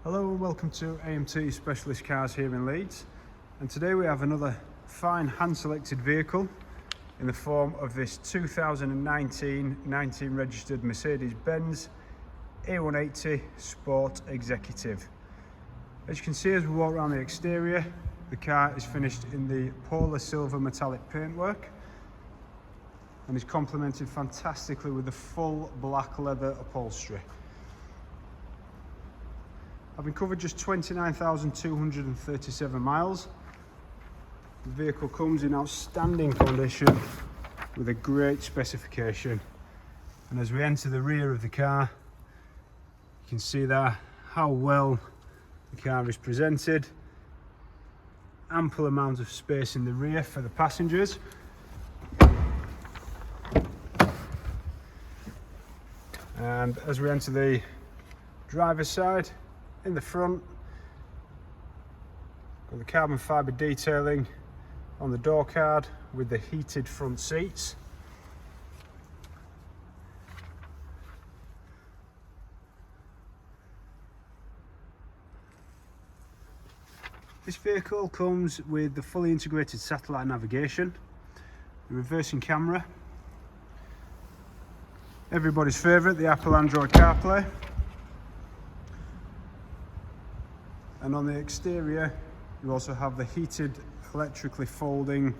Hello and welcome to AMT Specialist Cars here in Leeds, and today we have another fine hand-selected vehicle in the form of this 2019 registered Mercedes-Benz A180 Sport Executive. As you can see as we walk around the exterior, the car is finished in the polar silver metallic paintwork and is complemented fantastically with the full black leather upholstery. Having covered just 29,237 miles, the vehicle comes in outstanding condition with a great specification. And as we enter the rear of the car, you can see there how well the car is presented. Ample amount of space in the rear for the passengers. And as we enter the driver's side, in the front, got the carbon fibre detailing on the door card with the heated front seats. This vehicle comes with the fully integrated satellite navigation, the reversing camera, everybody's favourite, the Apple Android CarPlay. And on the exterior, you also have the heated, electrically folding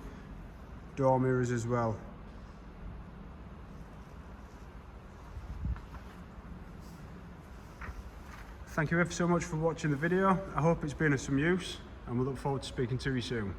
door mirrors as well. Thank you ever so much for watching the video. I hope it's been of some use, and we look forward to speaking to you soon.